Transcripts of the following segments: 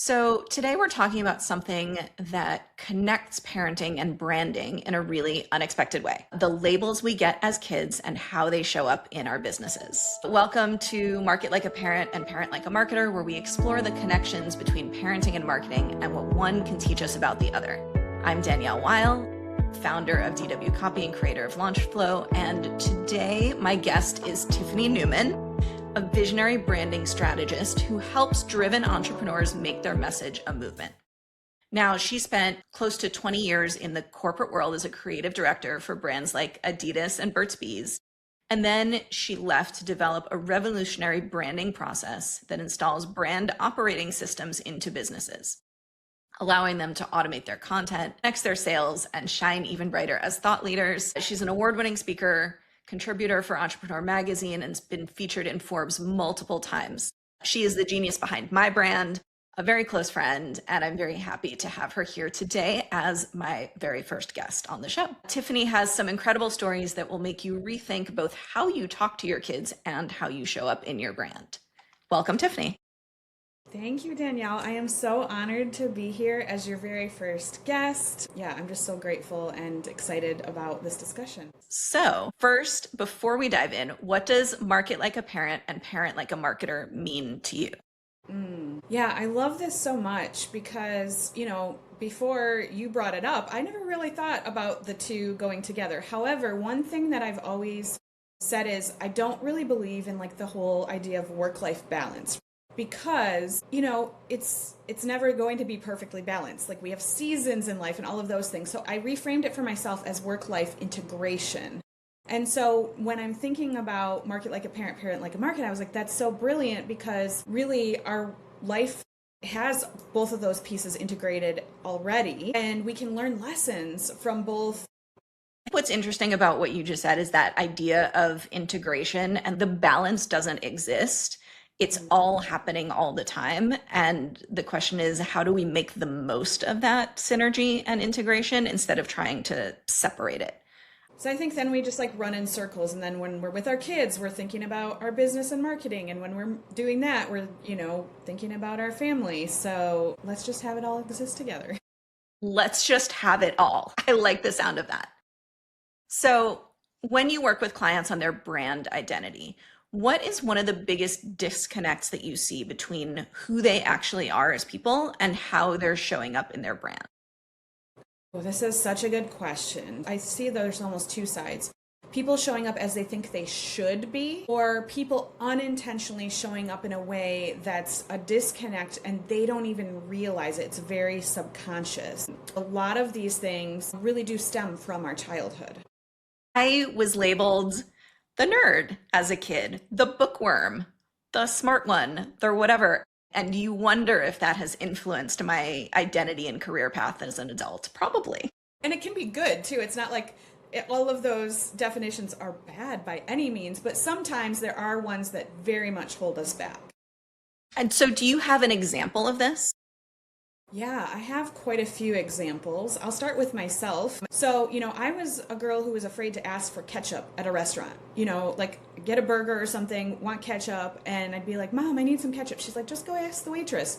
So, today we're talking about something that connects parenting and branding in a really unexpected way, the labels we get as kids and how they show up in our businesses. Welcome to Market Like a Parent and Parent Like a Marketer, where we explore the connections between parenting and marketing and what one can teach us about the other. I'm Danielle Weil, founder of DW Copy and creator of Launchflow, and today my guest is Tiffany Neuman, a visionary branding strategist who helps driven entrepreneurs make their message a movement. Now, she spent close to 20 years in the corporate world as a creative director for brands like Adidas and Burt's Bees. And then she left to develop a revolutionary branding process that installs brand operating systems into businesses, allowing them to automate their content, connect their sales, and shine even brighter as thought leaders. She's an award-winning speaker, contributor for Entrepreneur Magazine, and has been featured in Forbes multiple times. She is the genius behind my brand, a very close friend, and I'm very happy to have her here today as my very first guest on the show. Tiffany has some incredible stories that will make you rethink both how you talk to your kids and how you show up in your brand. Welcome, Tiffany. Thank you, Danielle. I am so honored to be here as your very first guest. Yeah, I'm just so grateful and excited about this discussion. So first, before we dive in, what does market like a parent and parent like a marketer mean to you? Yeah, I love this so much because, before you brought it up, I never really thought about the two going together. However, one thing that I've always said is I don't really believe in the whole idea of work-life balance. Because, it's never going to be perfectly balanced. Like we have seasons in life and all of those things. So I reframed it for myself as work-life integration. And so when I'm thinking about market like a parent, parent like a market, I was like, that's so brilliant because really our life has both of those pieces integrated already. And we can learn lessons from both. What's interesting about what you just said is that idea of integration, and the balance doesn't exist. It's all happening all the time. And the question is, how do we make the most of that synergy and integration instead of trying to separate it? So I think then we just run in circles. And then when we're with our kids, we're thinking about our business and marketing. And when we're doing that, we're, thinking about our family. So let's just have it all exist together. Let's just have it all. I like the sound of that. So when you work with clients on their brand identity, what is one of the biggest disconnects that you see between who they actually are as people and how they're showing up in their brand? Well, this is such a good question. I see there's almost two sides. People showing up as they think they should be, or people unintentionally showing up in a way that's a disconnect and they don't even realize it. It's very subconscious. A lot of these things really do stem from our childhood. I was labeled the nerd as a kid, the bookworm, the smart one, the whatever. And you wonder if that has influenced my identity and career path as an adult. Probably. And it can be good too. It's not like all of those definitions are bad by any means, but sometimes there are ones that very much hold us back. And so do you have an example of this? Yeah, I have quite a few examples. I'll start with myself. So, I was a girl who was afraid to ask for ketchup at a restaurant. Get a burger or something, want ketchup, and I'd be like, Mom, I need some ketchup. She's like, just go ask the waitress.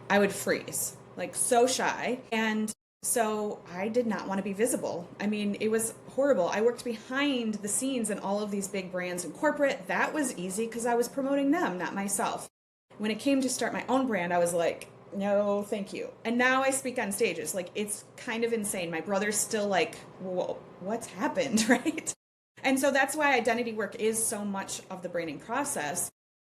I would freeze, so shy. And so I did not want to be visible. I mean, it was horrible. I worked behind the scenes in all of these big brands in corporate. That was easy because I was promoting them, not myself. When it came to start my own brand, I was like, no, thank you. And now I speak on stages. It's kind of insane. My brother's still like, whoa, what's happened, right? And so that's why identity work is so much of the branding process.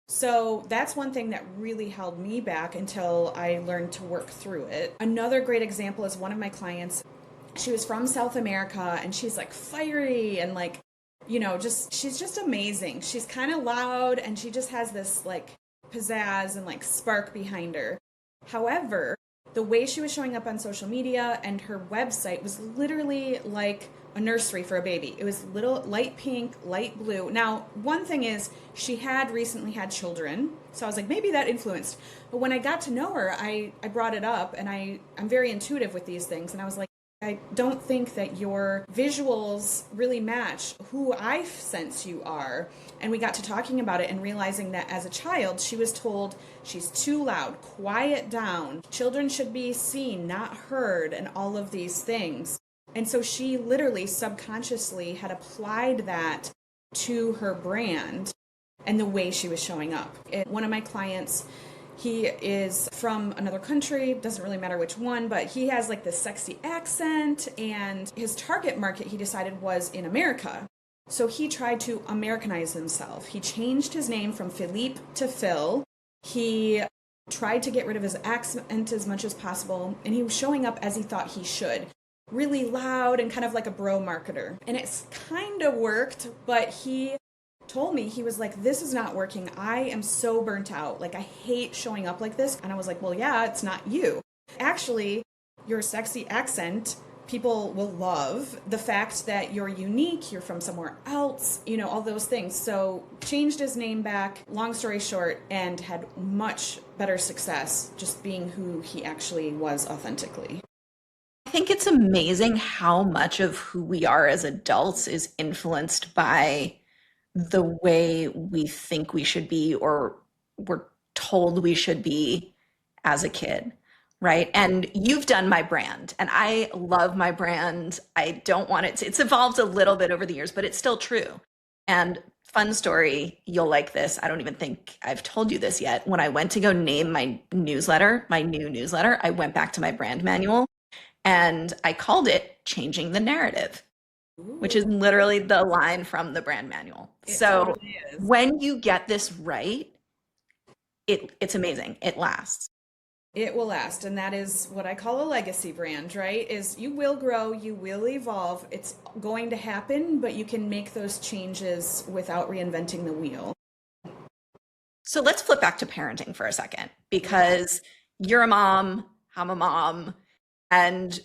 So that's one thing that really held me back until I learned to work through it. Another great example is one of my clients. She was from South America and she's fiery and she's just amazing. She's kind of loud and she just has this pizzazz and spark behind her. However, the way she was showing up on social media and her website was literally like a nursery for a baby. It was little light pink, light blue. Now, one thing is she had recently had children, so I was like, maybe that influenced. But when I got to know her, I brought it up, and I'm very intuitive with these things, and I was like, I don't think that your visuals really match who I sense you are. And we got to talking about it and realizing that as a child, she was told she's too loud, quiet down. Children should be seen, not heard, and all of these things. And so she literally subconsciously had applied that to her brand and the way she was showing up. And one of my clients, he is from another country, doesn't really matter which one, but he has like this sexy accent, and his target market, he decided, was in America. So he tried to Americanize himself. He changed his name from Philippe to Phil. He tried to get rid of his accent as much as possible, and he was showing up as he thought he should. Really loud and kind of like a bro marketer. And it's kind of worked, but he told me, he was like, this is not working. I am so burnt out. Like, I hate showing up like this. And I was like, well, yeah, it's not you. Actually, your sexy accent, people will love the fact that you're unique, you're from somewhere else, all those things. So changed his name back, long story short, and had much better success just being who he actually was authentically. I think it's amazing how much of who we are as adults is influenced by the way we think we should be or we're told we should be as a kid, right? And you've done my brand, and I love my brand. I don't want it to, it's evolved a little bit over the years, but it's still true. And fun story, you'll like this. I don't even think I've told you this yet. When I went to go name my newsletter, my new newsletter, I went back to my brand manual and I called it Changing the Narrative, which is literally the line from the brand manual. So totally is. when you get this right, it's amazing. It lasts. It will last. And that is what I call a legacy brand, right? Is you will grow, you will evolve. It's going to happen, but you can make those changes without reinventing the wheel. So let's flip back to parenting for a second, because you're a mom, I'm a mom, and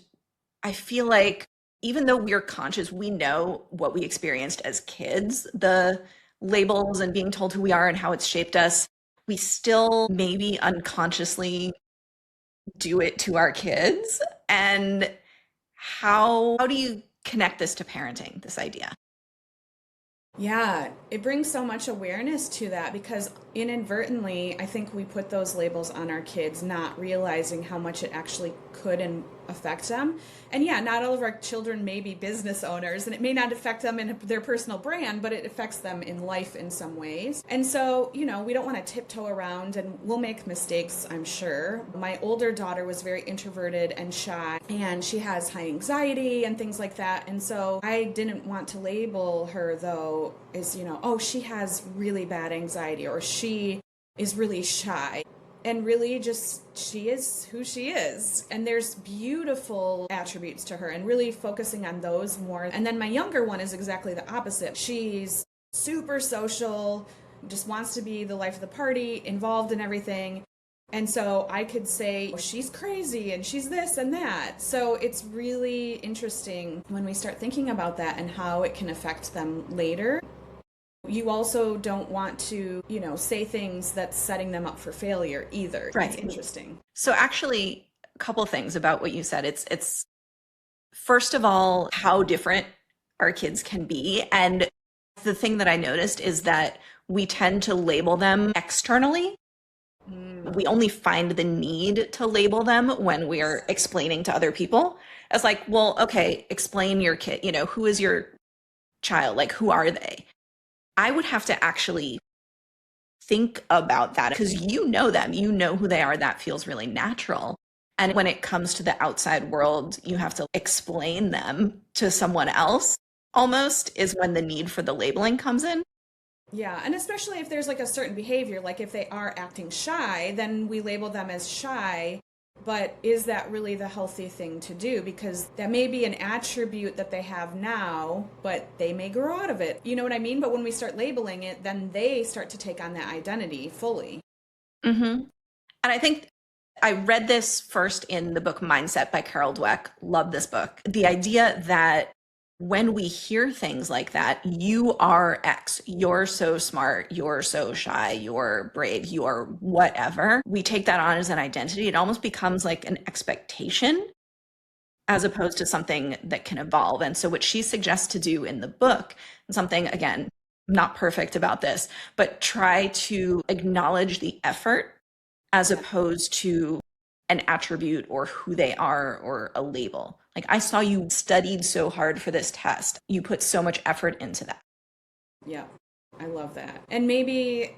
I feel like even though we're conscious, we know what we experienced as kids, the labels and being told who we are and how it's shaped us, we still maybe unconsciously do it to our kids. And how do you connect this to parenting, this idea? Yeah, it brings so much awareness to that because inadvertently, I think we put those labels on our kids, not realizing how much it actually could and affect them. And yeah, not all of our children may be business owners, and it may not affect them in their personal brand, but it affects them in life in some ways. And so, we don't want to tiptoe around, and we'll make mistakes, I'm sure. My older daughter was very introverted and shy, and she has high anxiety and things like that. And so I didn't want to label her, though, as, oh, she has really bad anxiety, or she is really shy. And really just, she is who she is. And there's beautiful attributes to her, and really focusing on those more. And then my younger one is exactly the opposite. She's super social, just wants to be the life of the party, involved in everything. And so I could say, oh, she's crazy and she's this and that. So it's really interesting when we start thinking about that and how it can affect them later. You also don't want to, say things that's setting them up for failure either. Right. It's interesting. So actually, a couple of things about what you said. It's first of all, how different our kids can be. And the thing that I noticed is that we tend to label them externally. We only find the need to label them when we're explaining to other people. It's like, well, okay, explain your kid, who is your child? Like, who are they? I would have to actually think about that because you know them, you know who they are. That feels really natural. And when it comes to the outside world, you have to explain them to someone else almost is when the need for the labeling comes in. Yeah, and especially if there's like a certain behavior, like if they are acting shy, then we label them as shy. But is that really the healthy thing to do? Because that may be an attribute that they have now, but they may grow out of it. You know what I mean? But when we start labeling it, then they start to take on that identity fully. Mm-hmm. And I think I read this first in the book Mindset by Carol Dweck. Love this book. The idea that when we hear things like that, you are X, you're so smart, you're so shy, you're brave, you're whatever, we take that on as an identity. It almost becomes like an expectation. as opposed to something that can evolve. And so what she suggests to do in the book, and something, again, not perfect about this, but try to acknowledge the effort as opposed to an attribute or who they are or a label. Like, I saw you studied so hard for this test. You put so much effort into that. Yeah. I love that. And maybe,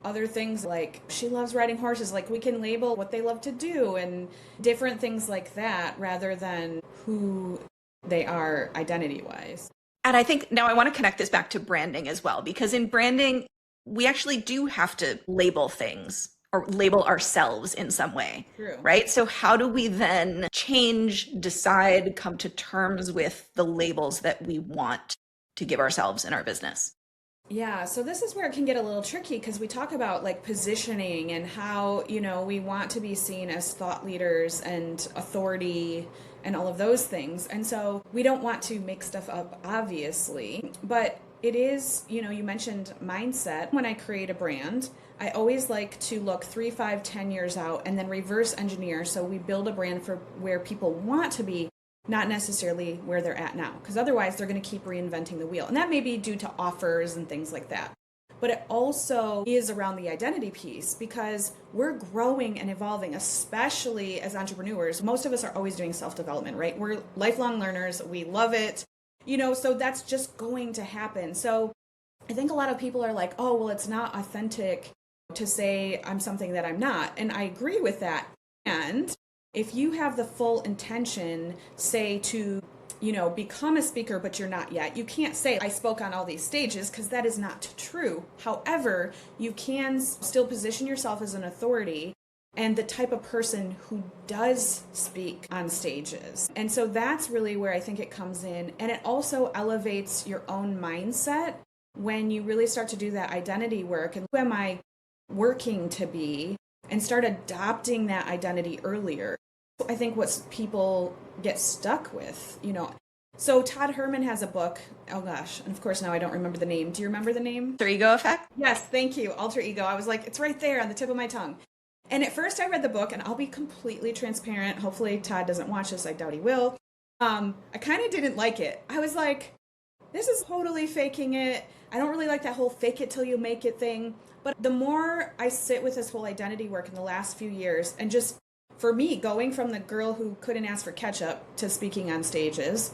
other things like she loves riding horses, like we can label what they love to do and different things like that rather than who they are identity wise. And I think now I want to connect this back to branding as well, because in branding, we actually do have to label things or label ourselves in some way. True. Right? So how do we then change, decide, come to terms with the labels that we want to give ourselves in our business? Yeah, so this is where it can get a little tricky because we talk about like positioning and how, we want to be seen as thought leaders and authority and all of those things. And so we don't want to make stuff up, obviously, but it is, you mentioned mindset. When I create a brand, I always like to look 3, 5, 10 years out and then reverse engineer. So we build a brand for where people want to be, not necessarily where they're at now, because otherwise they're going to keep reinventing the wheel. And that may be due to offers and things like that. But it also is around the identity piece because we're growing and evolving, especially as entrepreneurs. Most of us are always doing self-development, right? We're lifelong learners. We love it, so that's just going to happen. So I think a lot of people are like, oh, well, it's not authentic to say I'm something that I'm not. And I agree with that. And if you have the full intention, say, to, become a speaker, but you're not yet, you can't say, I spoke on all these stages, because that is not true. However, you can still position yourself as an authority and the type of person who does speak on stages. And so that's really where I think it comes in. And it also elevates your own mindset when you really start to do that identity work. And who am I working to be? And start adopting that identity earlier. I think what people get stuck with, So Todd Herman has a book. Oh gosh, and of course now I don't remember the name. Do you remember the name? Alter Ego Effect? Yes, thank you. Alter Ego. I was like, it's right there on the tip of my tongue. And at first I read the book, and I'll be completely transparent. Hopefully Todd doesn't watch this. I doubt he will. I kind of didn't like it. I was like, this is totally faking it. I don't really like that whole fake it till you make it thing. But the more I sit with this whole identity work in the last few years, and just for me, going from the girl who couldn't ask for ketchup to speaking on stages,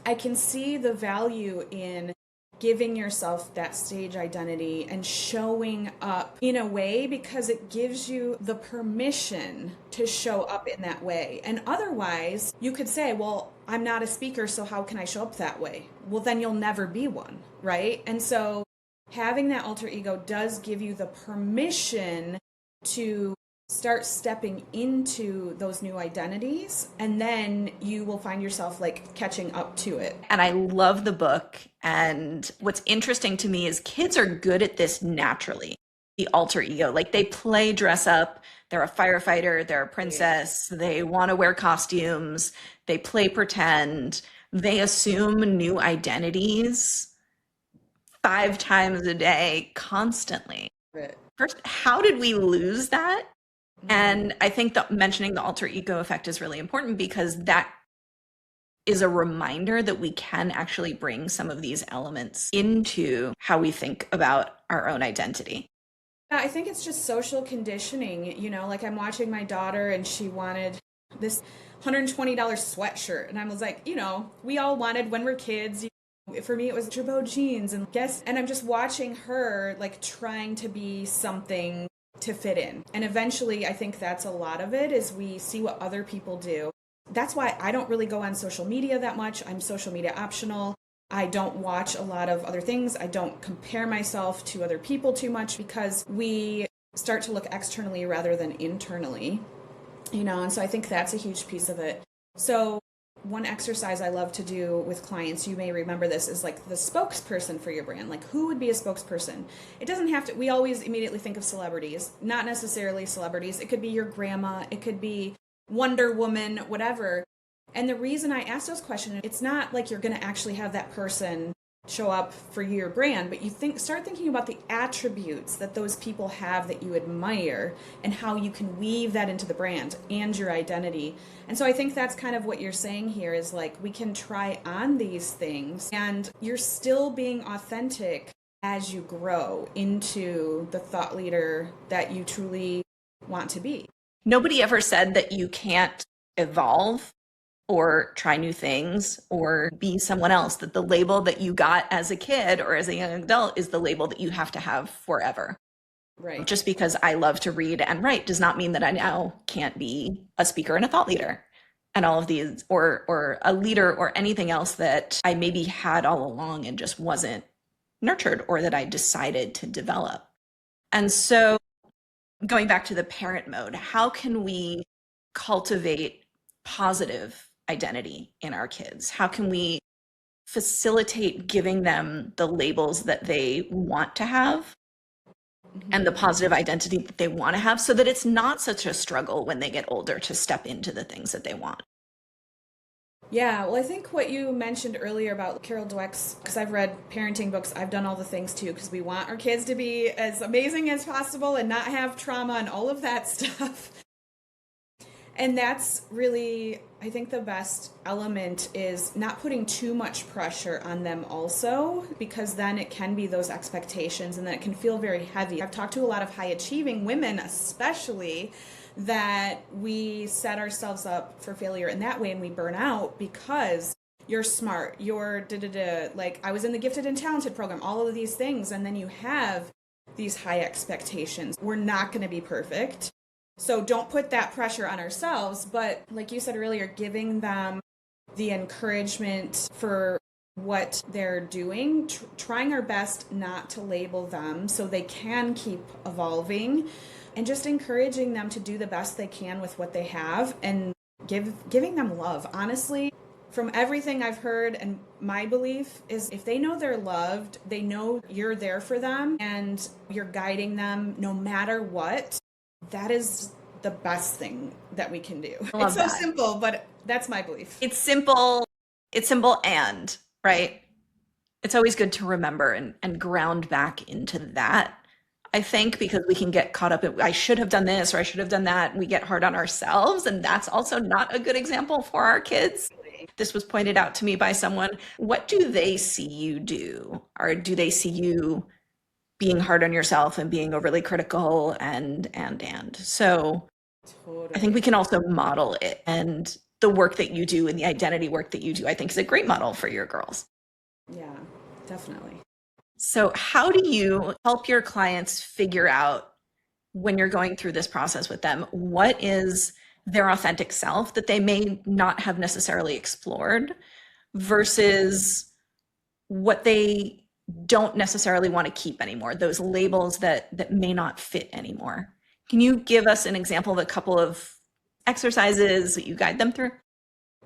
I can see the value in giving yourself that stage identity and showing up in a way because it gives you the permission to show up in that way. And otherwise, you could say, well, I'm not a speaker, so how can I show up that way? Well, then you'll never be one, right? And so having that alter ego does give you the permission to start stepping into those new identities, and then you will find yourself like catching up to it. And I love the book. And what's interesting to me is kids are good at this naturally. The alter ego, like they play dress up. They're a firefighter. They're a princess. They want to wear costumes. They play pretend. They assume new identities 5 times a day, constantly. Right. First, how did we lose that? And I think that mentioning the alter ego effect is really important because that is a reminder that we can actually bring some of these elements into how we think about our own identity. I think it's just social conditioning, like I'm watching my daughter and she wanted this $120 sweatshirt. And I was like, we all wanted when we're kids. For me, it was Girbaud jeans and I'm just watching her like trying to be something to fit in. And eventually, I think that's a lot of it is we see what other people do. That's why I don't really go on social media that much. I'm social media optional. I don't watch a lot of other things. I don't compare myself to other people too much because we start to look externally rather than internally, and so I think that's a huge piece of it. So one exercise I love to do with clients, you may remember this, is like the spokesperson for your brand. Like, who would be a spokesperson? It doesn't have to, we always immediately think of celebrities, not necessarily celebrities. It could be your grandma, it could be Wonder Woman, whatever. And the reason I ask those questions, it's not like you're going to actually have that person show up for your brand, but you start thinking about the attributes that those people have that you admire and how you can weave that into the brand and your identity. And so I think that's kind of what you're saying here is like we can try on these things and you're still being authentic as you grow into the thought leader that you truly want to be. Nobody ever said that you can't evolve or try new things or be someone else, that the label that you got as a kid or as a young adult is the label that you have to have forever. Right. Just because I love to read and write does not mean that I now can't be a speaker and a thought leader and all of these, or a leader or anything else that I maybe had all along and just wasn't nurtured or that I decided to develop. And so going back to the parent mode, how can we cultivate positive identity in our kids? How can we facilitate giving them the labels that they want to have and the positive identity that they want to have so that it's not such a struggle when they get older to step into the things that they want? Yeah, well, I think what you mentioned earlier about Carol Dweck's, because I've read parenting books, I've done all the things too, because we want our kids to be as amazing as possible and not have trauma and all of that stuff. And that's really, I think the best element is not putting too much pressure on them also, because then it can be those expectations and then it can feel very heavy. I've talked to a lot of high achieving women, especially, that we set ourselves up for failure in that way and we burn out because you're smart, you're like I was in the gifted and talented program, all of these things, and then you have these high expectations. We're not going to be perfect. So don't put that pressure on ourselves, but like you said earlier, giving them the encouragement for what they're doing, trying our best not to label them so they can keep evolving, and just encouraging them to do the best they can with what they have and giving them love. Honestly, from everything I've heard, and my belief is if they know they're loved, they know you're there for them and you're guiding them no matter what, that is the best thing that we can do. It's so simple, but that's my belief. It's simple. It's simple and, right? It's always good to remember and ground back into that, I think, because we can get caught up in, I should have done this or I should have done that. And we get hard on ourselves. And that's also not a good example for our kids. This was pointed out to me by someone. What do they see you do? Or do they see you being hard on yourself and being overly critical and. So Totally. I think we can also model it, and the work that you do and the identity work that you do, I think is a great model for your girls. Yeah, definitely. So how do you help your clients figure out when you're going through this process with them, what is their authentic self that they may not have necessarily explored versus what they don't necessarily want to keep anymore, those labels that may not fit anymore? Can you give us an example of a couple of exercises that you guide them through?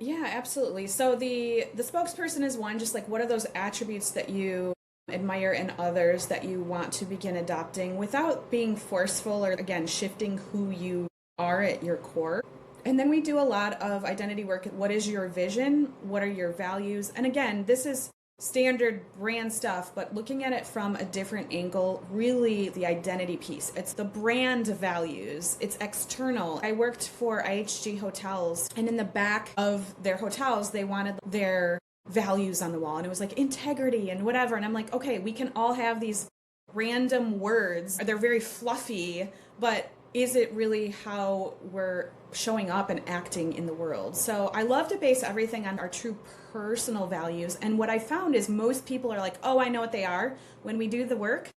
Yeah, absolutely. So the spokesperson is one, just like what are those attributes that you admire in others that you want to begin adopting without being forceful or, again, shifting who you are at your core. And then we do a lot of identity work. What is your vision? What are your values? And again, this is standard brand stuff, but looking at it from a different angle, really the identity piece. It's the brand values. It's external. I worked for IHG hotels, and in the back of their hotels, they wanted their values on the wall, and it was like integrity and whatever. And I'm like, okay, we can all have these random words. They're very fluffy, but is it really how we're showing up and acting in the world? So I love to base everything on our true personal values. And what I found is most people are like, oh, I know what they are. When we do the work,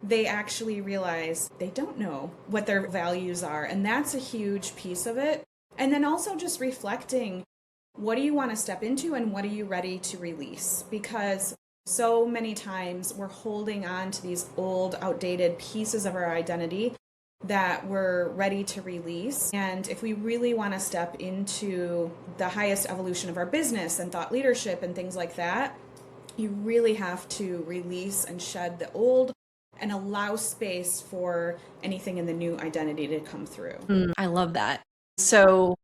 they actually realize they don't know what their values are. And that's a huge piece of it. And then also just reflecting, what do you want to step into and what are you ready to release? Because so many times we're holding on to these old, outdated pieces of our identity that we're ready to release. And if we really want to step into the highest evolution of our business and thought leadership and things like that, you really have to release and shed the old and allow space for anything in the new identity to come through. I love that. So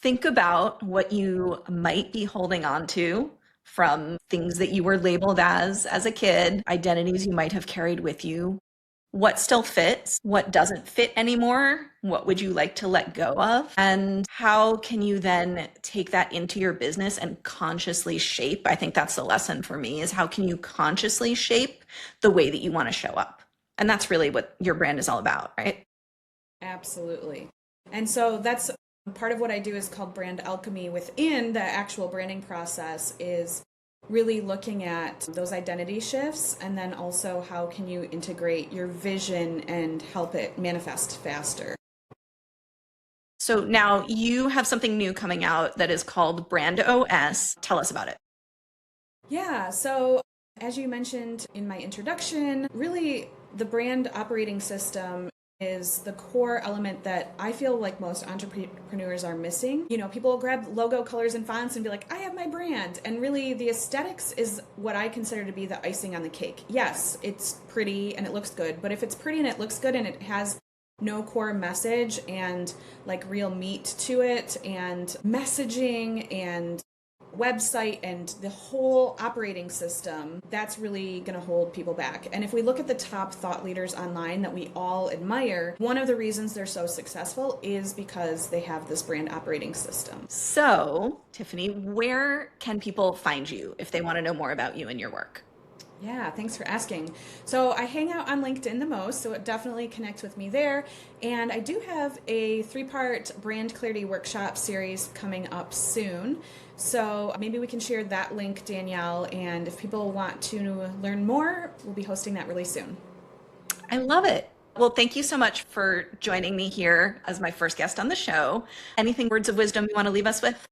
think about what you might be holding on to from things that you were labeled as a kid, identities you might have carried with you. What still fits? What doesn't fit anymore? What would you like to let go of? And how can you then take that into your business and consciously shape? I think that's the lesson for me, is how can you consciously shape the way that you want to show up? And that's really what your brand is all about, right? Absolutely. And so that's part of what I do is called brand alchemy. Within the actual branding process is really looking at those identity shifts, and then also how can you integrate your vision and help it manifest faster. So now you have something new coming out that is called Brand OS. Tell us about it. Yeah, so as you mentioned in my introduction, really the brand operating system is the core element that I feel like most entrepreneurs are missing. You know, people grab logo colors and fonts and be like, I have my brand. And really the aesthetics is what I consider to be the icing on the cake. Yes, it's pretty and it looks good, but if it's pretty and it looks good and it has no core message and like real meat to it and messaging and website and the whole operating system, that's really going to hold people back. And if we look at the top thought leaders online that we all admire, one of the reasons they're so successful is because they have this brand operating system. So, Tiffany, where can people find you if they want to know more about you and your work? Yeah, thanks for asking. So I hang out on LinkedIn the most, so definitely connect with me there. And I do have a 3-part brand clarity workshop series coming up soon. So maybe we can share that link, Danielle. And if people want to learn more, we'll be hosting that really soon. I love it. Well, thank you so much for joining me here as my first guest on the show. Anything, words of wisdom you want to leave us with?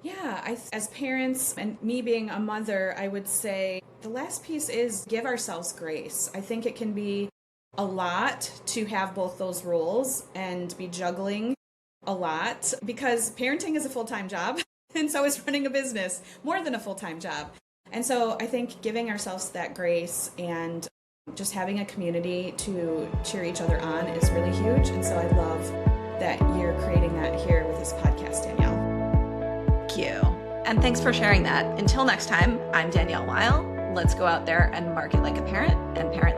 Yeah, as parents and me being a mother, I would say the last piece is give ourselves grace. I think it can be a lot to have both those roles and be juggling a lot, because parenting is a full-time job and so is running a business, more than a full-time job. And so I think giving ourselves that grace and just having a community to cheer each other on is really huge. And so I love that you're creating that here with this podcast, Danielle. Thank you. And thanks for sharing that. Until next time, I'm Danielle Weil. Let's go out there and market like a parent and parent